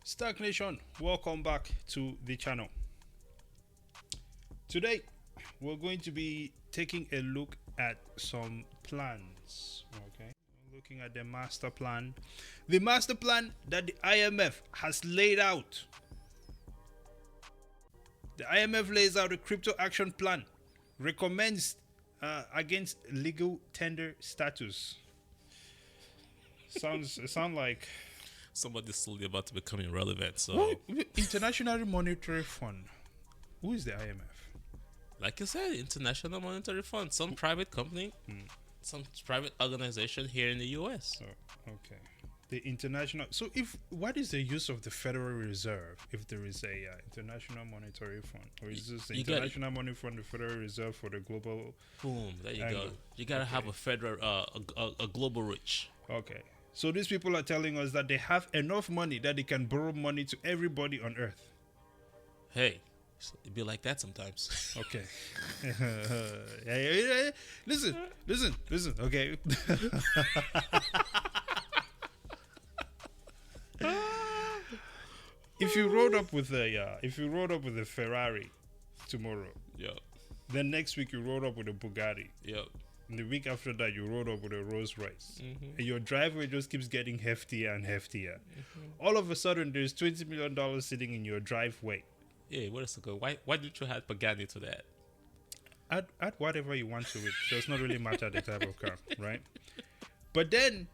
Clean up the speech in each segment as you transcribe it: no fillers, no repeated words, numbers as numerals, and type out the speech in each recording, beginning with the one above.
STAKK Nation, welcome back to the channel. Today, we're going to be taking a look at some plans. Okay, looking at the master plan that the IMF has laid out. The IMF lays out a crypto action plan, recommends against legal tender status. Sound like Somebody's slowly about to become irrelevant. So, what? International Monetary Fund. Who is the IMF? like you said, International Monetary Fund, some private company, some private organization here in the U.S. Oh, okay. The international. So, if what is the use of the Federal Reserve if there is a International Monetary Fund, or is this the You got it. International Monetary Fund, the Federal Reserve for the global? Boom, there you Angle. go. You gotta have a federal, a global reach. Okay. So these people are telling us that they have enough money that they can borrow money to everybody on Earth. Hey, it be like that sometimes. Okay. Yeah. Listen. Okay. If you rode up with a Ferrari tomorrow, Yep, then next week you rode up with a Bugatti, yep. and the week after that you rode up with a Rolls Royce, Mm-hmm. and your driveway just keeps getting heftier and heftier. All of a sudden, there's $20 million sitting in your driveway. Yeah, wait a second. Why did you add Pagani to that? Add whatever you want to it. Does not really matter the type of car, right? But then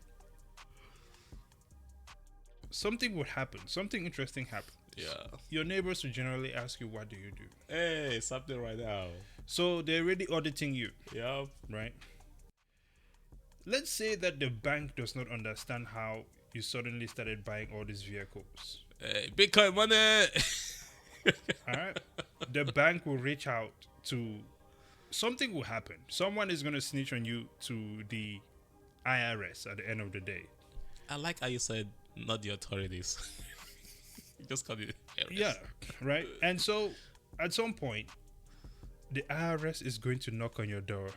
something would happen. Something interesting happen. Yeah. Your neighbors will generally ask you, "What do you do?" Hey, something right now. So they're already auditing you, Yep. right? Let's say that the bank does not understand how you suddenly started buying all these vehicles. Hey, Bitcoin money. All right, the bank will reach out to. Something will happen. Someone is going to snitch on you to the IRS at the end of the day. I like how you said not the authorities. You just called it IRS. Yeah, right. And so at some point, the IRS is going to knock on your door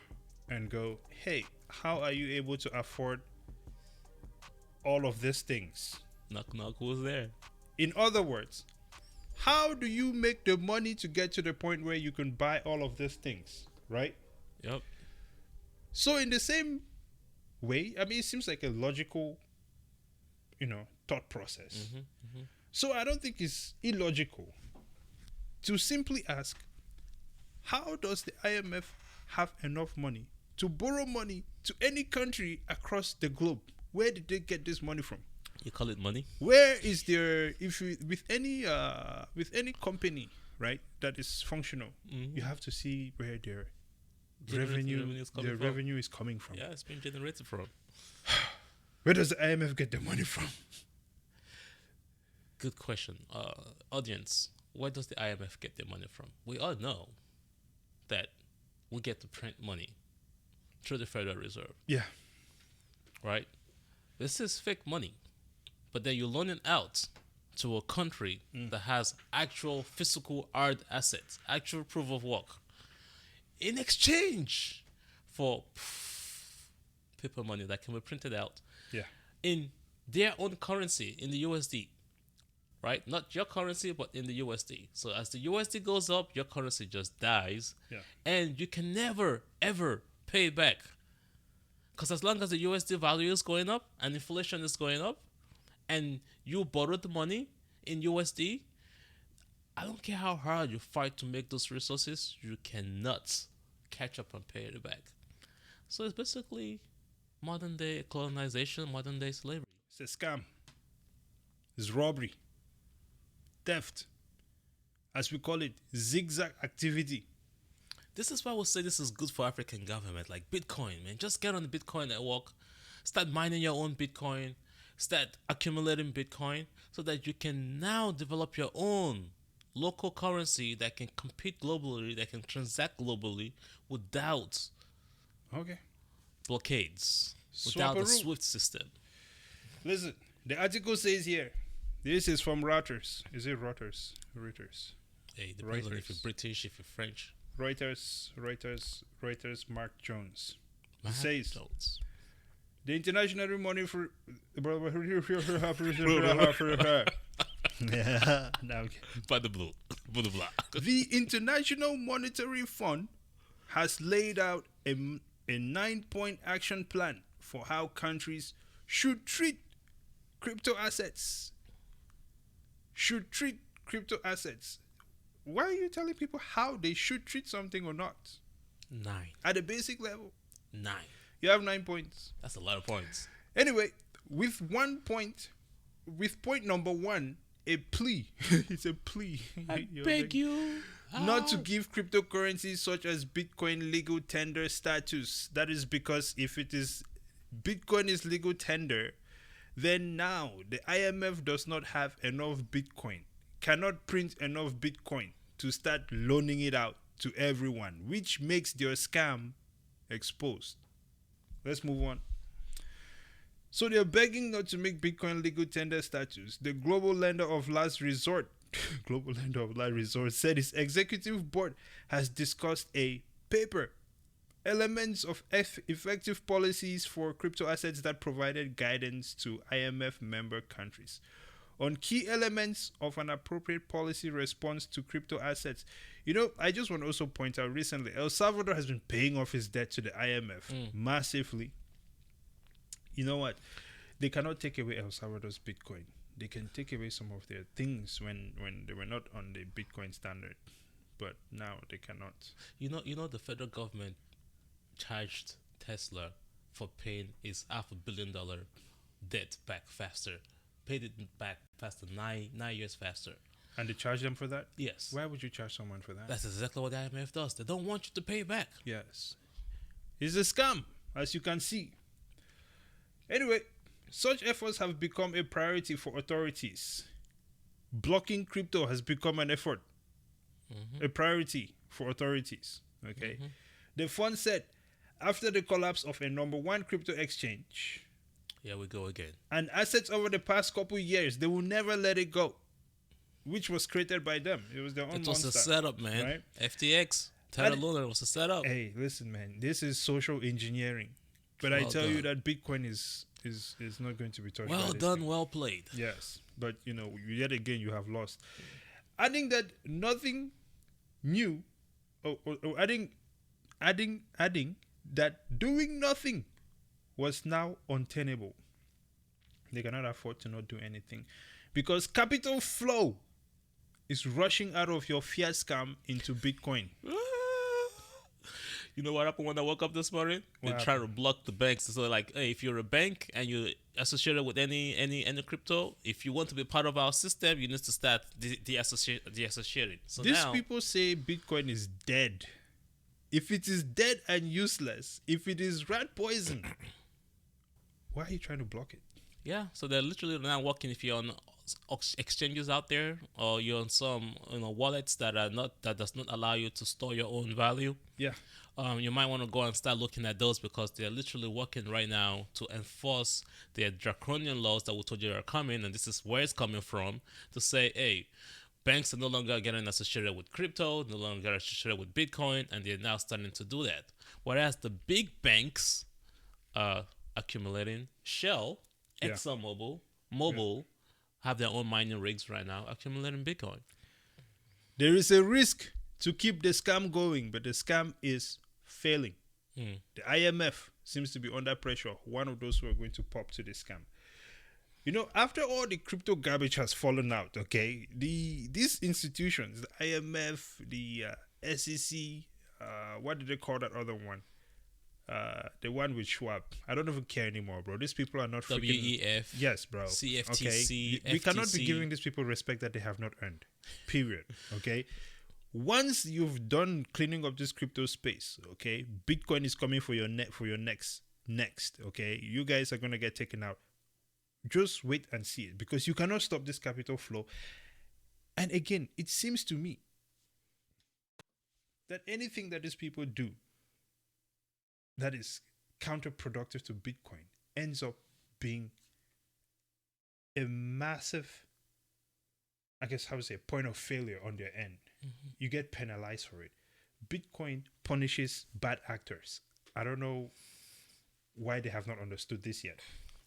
and go, "Hey, how are you able to afford all of these things?" Knock knock. Who's there? In other words, how do you make the money to get to the point where you can buy all of these things, right? Yep. So in the same way, I mean, it seems like a logical, thought process. So I don't think it's illogical to simply ask, how does the IMF have enough money to borrow money to any country across the globe? Where did they get this money from? You call it money? Where is there, if you with any company, right, that is functional, you have to see where their revenue is coming from. Yeah, it's been generated from. Where does the IMF get the money from? Good question. Audience, where does the IMF get their money from? We all know that we get to print money through the Federal Reserve, Yeah. right? This is fake money, but then you loan it out to a country that has actual physical hard assets, actual proof of work, in exchange for paper money that can be printed out Yeah. in their own currency, in the USD, right? Not your currency, but in the USD. So as the USD goes up, your currency just dies, Yeah. and you can never, ever pay it back. Because as long as the USD value is going up and inflation is going up, and you borrowed the money in USD, I don't care how hard you fight to make those resources, you cannot catch up and pay it back. So it's basically modern day colonization, modern day slavery. It's a scam. It's robbery. Theft. As we call it, zigzag activity. This is why I would say this is good for African government, like Bitcoin, man. Just get on the Bitcoin network, start mining your own Bitcoin, start accumulating Bitcoin so that you can now develop your own local currency that can compete globally, that can transact globally without Okay. blockades, without the Swaparoo. SWIFT system. Listen, the article says here, this is from Reuters. Is it Reuters? Reuters. Hey, depends on if you're Reuters. British, if you're French. Reuters, Mark Jones. Matt Says- Jones. The International Money for yeah, now By the blue. Blue blah. the International Monetary Fund has laid out a 9-point action plan for how countries should treat crypto assets. Should treat crypto assets. Why are you telling people how they should treat something or not? 9. At a basic level, 9. you have 9 points. That's a lot of points. Anyway, with point number 1, a plea. It's a plea. I beg you. Not to give cryptocurrencies such as Bitcoin legal tender status. That is because if it is Bitcoin is legal tender, then now the IMF does not have enough Bitcoin, cannot print enough Bitcoin to start loaning it out to everyone, which makes their scam exposed. Let's move on. So they're begging not to make Bitcoin legal tender status. The global lender of last resort said its executive board has discussed a paper, elements of effective policies for crypto assets that provided guidance to IMF member countries on key elements of an appropriate policy response to crypto assets. You know, I just want to also point out recently, El Salvador has been paying off his debt to the IMF massively. You know what? They cannot take away El Salvador's Bitcoin. They can take away some of their things when they were not on the Bitcoin standard, but now they cannot. You know, the federal government charged Tesla for paying its $500 million debt back faster. Paid it back faster, 9 years faster. And they charge them for that? Yes. Why would you charge someone for that? That's exactly what the IMF does. They don't want you to pay back. Yes. It's a scam, as you can see. Anyway, such efforts have become a priority for authorities. Blocking crypto has become an effort, a priority for authorities. Okay. The fund said, after the collapse of a number 1 crypto exchange, here we go again, and assets over the past couple years, they will never let it go, which was created by them. It was their own monster. It was a setup, man. Right? FTX, Terra Luna was a setup. Hey, listen, man. This is social engineering. But I tell you that Bitcoin is not going to be touched. Well done, well played. Yes, but you know, yet again you have lost. Adding that nothing new, or adding that doing nothing was now untenable. They cannot afford to not do anything because capital flow is rushing out of your fiat scam into Bitcoin. You know what happened when I woke up this morning? They try to block the banks. So like, hey, if you're a bank and you're associated with any crypto, if you want to be part of our system, you need to start deassociating. So these people say Bitcoin is dead. If it is dead and useless, if it is rat poison, why are you trying to block it? Yeah, so they're literally now working. If you're on exchanges out there, or you're on some wallets that does not allow you to store your own value. Yeah. You might want to go and start looking at those because they're literally working right now to enforce their draconian laws that we told you are coming, and this is where it's coming from, to say, hey, banks are no longer getting associated with crypto, no longer associated with Bitcoin, and they're now starting to do that. Whereas the big banks are accumulating. Shell, ExxonMobil, Mobil have their own mining rigs right now accumulating Bitcoin. There is a risk to keep the scam going, but the scam is failing. The IMF seems to be under pressure. One of those who are going to pop to the scam. You know, after all the crypto garbage has fallen out, okay, these institutions, the IMF, the SEC, what did they call that other one? The one with Schwab. I don't even care anymore, bro. These people are not freaking... WEF. Yes, bro. CFTC. Okay? We cannot be giving these people respect that they have not earned. Period. Okay? Once you've done cleaning up this crypto space, okay, Bitcoin is coming for your next. Okay? You guys are going to get taken out. Just wait and see it, because you cannot stop this capital flow. And again, it seems to me that anything that these people do that is counterproductive to Bitcoin ends up being a massive, I guess, how to say, point of failure on their end. You get penalized for it. Bitcoin punishes bad actors. I don't know why they have not understood this yet.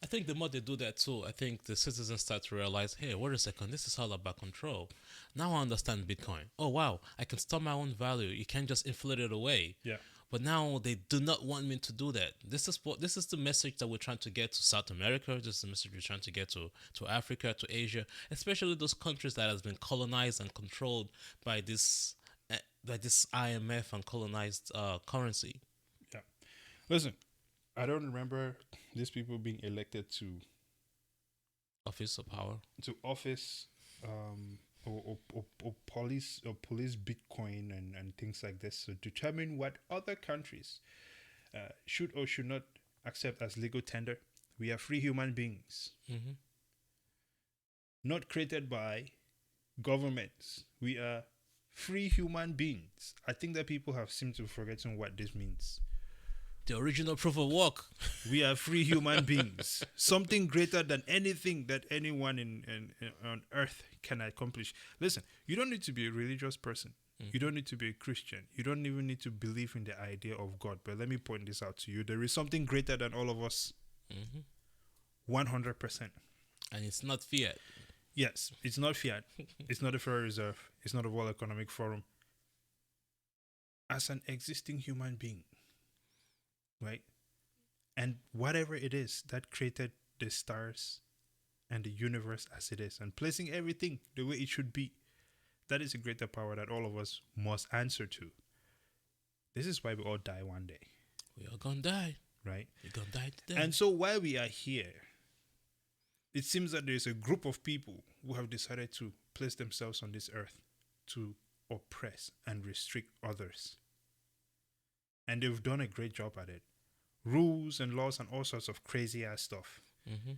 I think the more they do that too, I think the citizens start to realize, hey, wait a second, this is all about control. Now I understand Bitcoin. Oh wow, I can store my own value. You can't just inflate it away. Yeah. But now they do not want me to do that. This is the message that we're trying to get to South America. This is the message we're trying to get to Africa, to Asia, especially those countries that has been colonized and controlled by this IMF and colonized currency. Yeah. Listen, I don't remember these people being elected to Office of power. office, or police Bitcoin and things like this to determine what other countries should or should not accept as legal tender. We are free human beings, Mm-hmm. not created by governments. We are free human beings. I think that people have seemed to forgotten what this means. The original proof of work. We are free human beings. Something greater than anything that anyone in on earth can accomplish. Listen, you don't need to be a religious person. You don't need to be a Christian. You don't even need to believe in the idea of God. But let me point this out to you. There is something greater than all of us. 100%. And it's not fiat. Yes, it's not fiat. It's not the Federal Reserve. It's not the World Economic Forum. As an existing human being, right? And whatever it is that created the stars and the universe as it is, and placing everything the way it should be, that is a greater power that all of us must answer to. This is why we all die one day. We are gonna die. Right? We're gonna die today. And so while we are here, it seems that there's a group of people who have decided to place themselves on this earth to oppress and restrict others. And they've done a great job at it. Rules and laws and all sorts of crazy ass stuff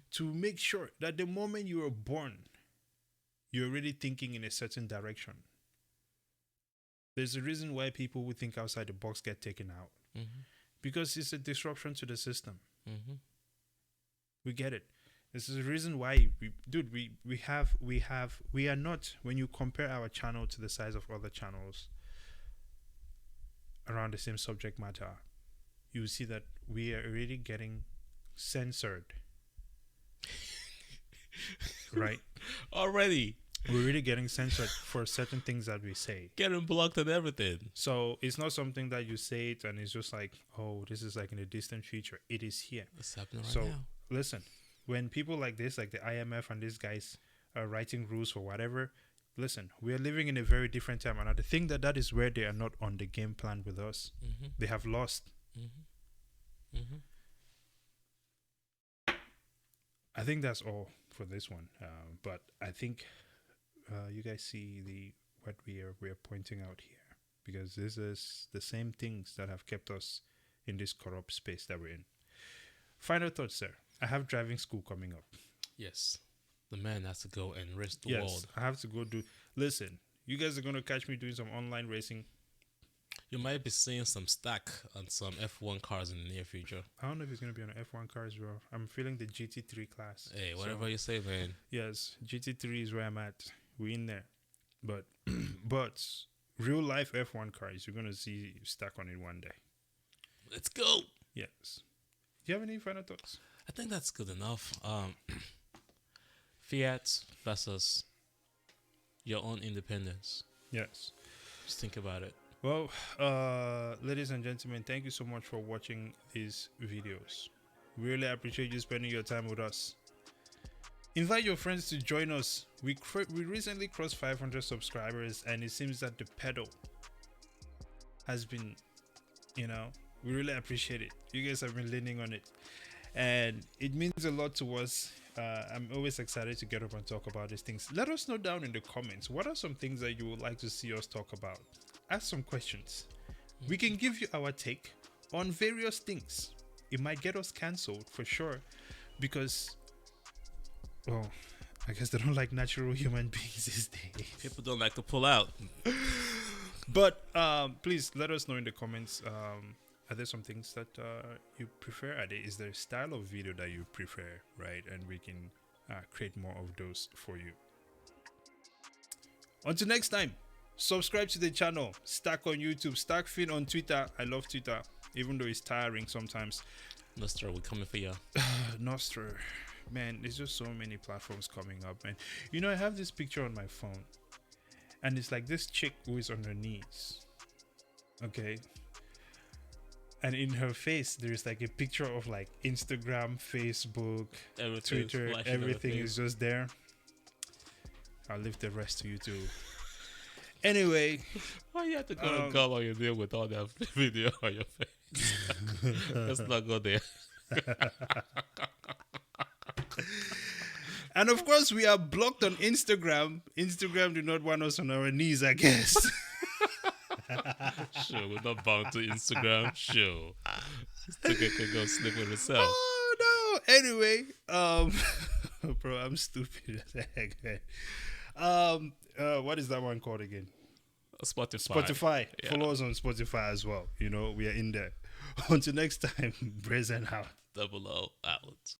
to make sure that the moment you were born, you're already thinking in a certain direction. There's a reason why people who think outside the box get taken out. Because it's a disruption to the system. We get it. This is the reason why we are not, when you compare our channel to the size of other channels around the same subject matter, you see that we are already getting censored. Right? Already. We're really getting censored for certain things that we say. Getting blocked and everything. So it's not something that you say it and it's just like, oh, this is like in the distant future. It is here. It's happening right So now. listen, when people like this, like the IMF and these guys are writing rules for whatever, listen, we are living in a very different time. And I think that is where they are not on the game plan with us. They have lost. I think that's all for this one. But I think you guys see what we are pointing out here, because this is the same things that have kept us in this corrupt space that we're in. Final thoughts, sir. I have driving school coming up. Yes. The man has to go and race the Yes, world. I have to go do. Listen, you guys are gonna catch me doing some online racing. You might be seeing some STAKK on some F1 cars in the near future. I don't know if it's gonna be on an F1 car as well. I'm feeling the GT3 class. Hey, So, whatever you say, man. yes, GT3 is where I'm at. We're in there, but but real life F1 cars, you're gonna see STAKK on it one day. Let's go. Yes. Do you have any final thoughts? I think that's good enough. Fiat versus your own independence. Yes. Just think about it. Well, ladies and gentlemen, thank you so much for watching these videos. We really appreciate you spending your time with us. Invite your friends to join us. We recently crossed 500 subscribers, and it seems that the pedal has been, we really appreciate it. You guys have been leaning on it, and it means a lot to us. I'm always excited to get up and talk about these things. Let us know down in the comments, what are some things that you would like to see us talk about? Ask some questions. We can give you our take on various things. It might get us cancelled for sure, because, well, I guess they don't like natural human beings these days. People don't like to pull out. But please let us know in the comments. Are there some things that you prefer? Is there a style of video that you prefer, right? And we can create more of those for you. Until next time, subscribe to the channel. STAKK on YouTube, STAKK Fin on Twitter. I love Twitter, even though it's tiring sometimes. Nostra, we're coming for you. Nostra, man, there's just so many platforms coming up, man. You know, I have this picture on my phone, and it's like this chick who is on her knees. Okay. And in her face, there's like a picture of like Instagram, Facebook, Twitter, everything is just there. I'll leave the rest to you too. Anyway, Why you have to go and call on your name with all that video on your face? Let's not go there. and of course, we are blocked on Instagram. Instagram do not want us on our knees, I guess. Sure, we're not bound to Instagram. Sure. Sticker can go sleep with herself. Oh no. Anyway, bro, I'm stupid as heck, man. What is that one called again? Spotify. Yeah. Follow us on Spotify as well. You know, we are in there. Until next time, Brazen out. 00 out.